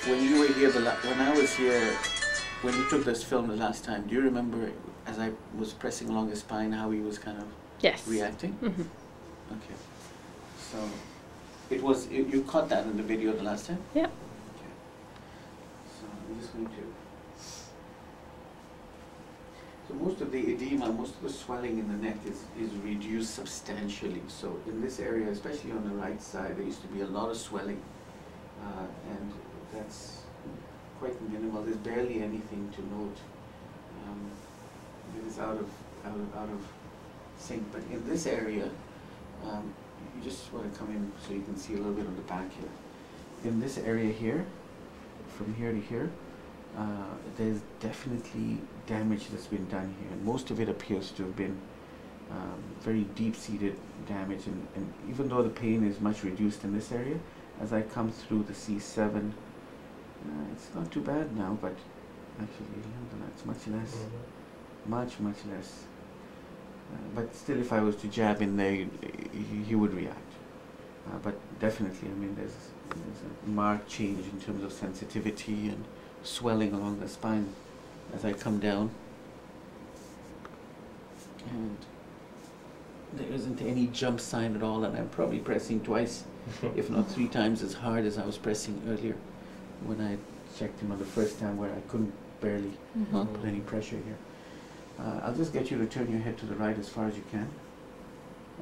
When you were here, when I was here, when we took this film the last time, do you remember as I was pressing along his spine how he was kind of reacting? Mm-hmm. Okay. So it was, you caught that in the video the last time? Yeah. Okay. So I'm just going to. So most of the edema, most of the swelling in the neck is reduced substantially. So in this area, especially on the right side, there used to be a lot of swelling, and that's quite minimal. There's barely anything to note. It is out of sync. But in this area, you just want to come in so you can see a little bit of the back here. In this area here, from here to here, there's definitely damage that's been done here. And most of it appears to have been very deep-seated damage. And even though the pain is much reduced in this area, as I come through the C7, it's not too bad now, but actually, it's much less. Much less. But still, if I was to jab in there, he would react. But definitely, I mean, there's a marked change in terms of sensitivity and swelling along the spine as I come down. And there isn't any jump sign at all, and I'm probably pressing twice, if not 3 times as hard as I was pressing earlier when I checked him on the first time, where I couldn't barely put any pressure here. I'll just get you to turn your head to the right as far as you can,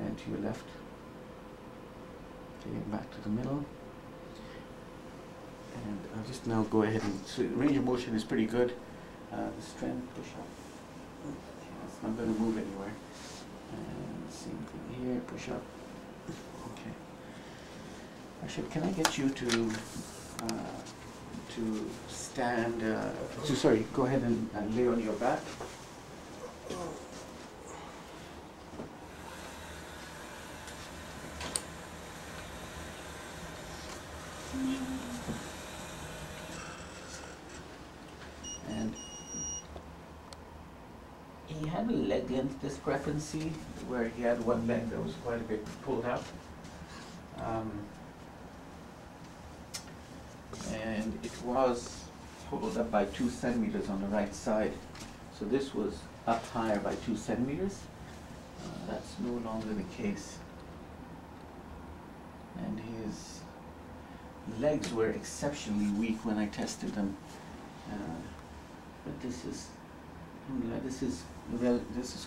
and to your left. Okay, back to the middle. And I'll just now go ahead and, so range of motion is pretty good. The strength, push up. Okay, it's not going to move anywhere. And same thing here, push up. Okay. Arshad, can I get you to stand, sorry, go ahead and lay on your back. And he had a leg length discrepancy where he had one leg that was quite a bit pulled out. And it was pulled up by 2 centimeters on the right side. So this was up higher by 2 centimeters. That's no longer the case. And his legs were exceptionally weak when I tested them. But this is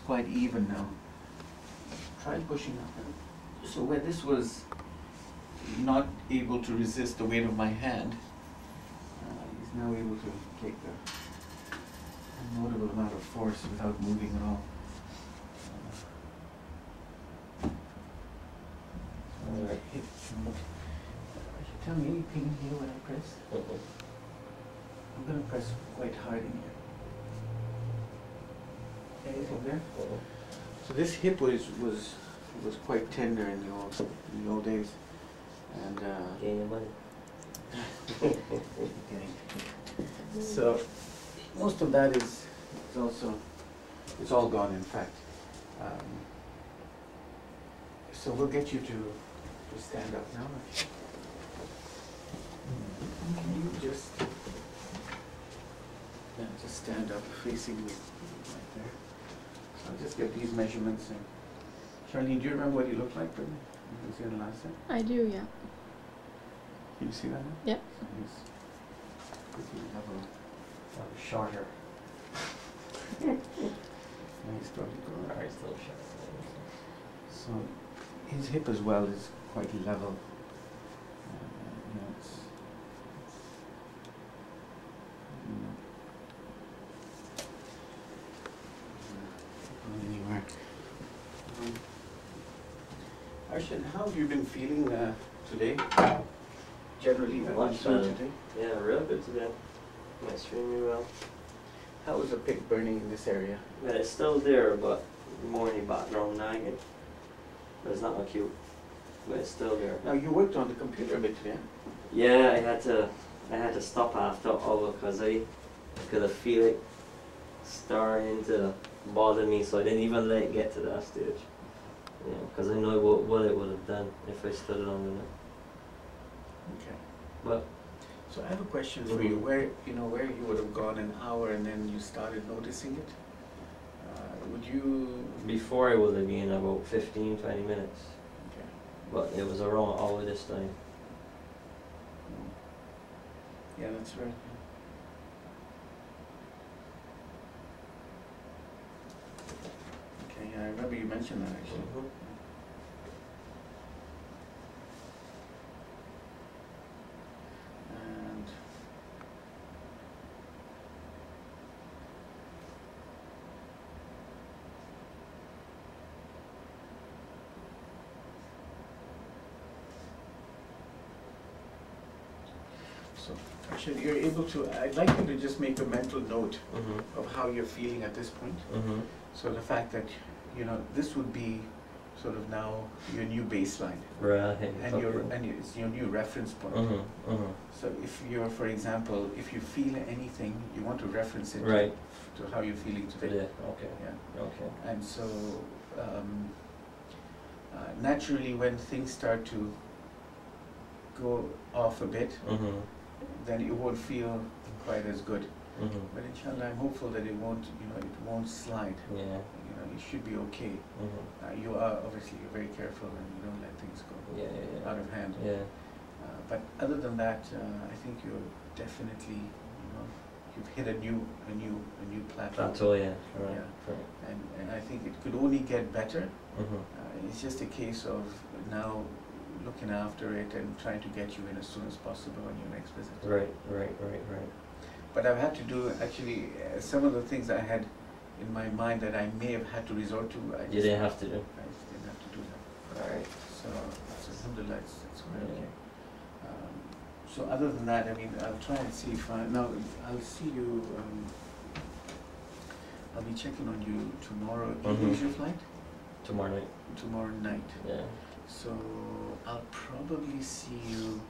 quite even now. Try pushing up. So where this was not able to resist the weight of my hand, he's now able to take a notable amount of force without moving at all. Hip. Tell me, any pain here when I press? I'm going to press quite hard in here. Anything there? So this hip was quite tender in the old days, and Gain money. So most of that is also, it's all gone, in fact. So we'll get you to stand up now. Can you just stand up facing me right there? So I'll just get these measurements. And Charlene, do you remember what he looked like? You can see it the last time. I do, yeah. Can you see that now? Yep. So he's pretty level. Shorter. He's probably going. Alright, still short. So his hip as well is quite level. It's anywhere. Arshad, how have you been feeling today? Generally, today? Yeah, real good today. Went extremely well. How was the pick burning in this area? Yeah, it's still there, but more in the background nagging. But it's not acute. But it's still there. Now you worked on the computer a bit today. Yeah, I had to stop after an hour because I could feel it starting to bother me, so I didn't even let it get to that stage. Yeah, because I know what it would have done if I stood it on the net. Okay. But So I have a question for you. Where you would have gone an hour and then you started noticing it? Would you? Before I would have been about 15, 20 minutes. Okay. But it was around hour this time. Yeah, that's right. Okay, yeah, I remember you mentioned that actually. And so, actually, you're able to. I'd like you to just make a mental note of how you're feeling at this point. So the fact that this would be sort of now your new baseline, Right. and it's your new reference point. So if you're, for example, if you feel anything, you want to reference it Right. to how you're feeling today. Yeah. Okay. Yeah. Okay. And so naturally, when things start to go off a bit, then it won't feel quite as good. But inshallah, I'm hopeful that it won't slide. Yeah. It should be okay. You are obviously very careful and you don't let things go out of hand. Yeah. But other than that, I think you're definitely, you've hit a new plateau. Plateau, yeah. Right. Yeah. Right. And I think it could only get better. It's just a case of now looking after it and trying to get you in as soon as possible on your next visit. Right. But I've had to do actually some of the things I had in my mind that I may have had to resort to. You didn't have to do. I just didn't have to do that. Alright. So alhamdulillah, it's quite okay. So other than that, I mean, I'll try and see if now I'll see you. I'll be checking on you tomorrow. Is your flight? Tomorrow night. Tomorrow night. Yeah. So I'll probably see you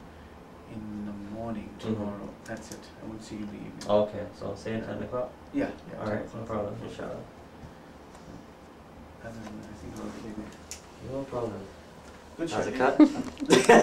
in the morning tomorrow. That's it. I won't see you in the evening. Okay, so say 10 o'clock? Yeah. Alright, no problem, inshallah. And then I think we're okay there. No problem. Good How's shot. the cut?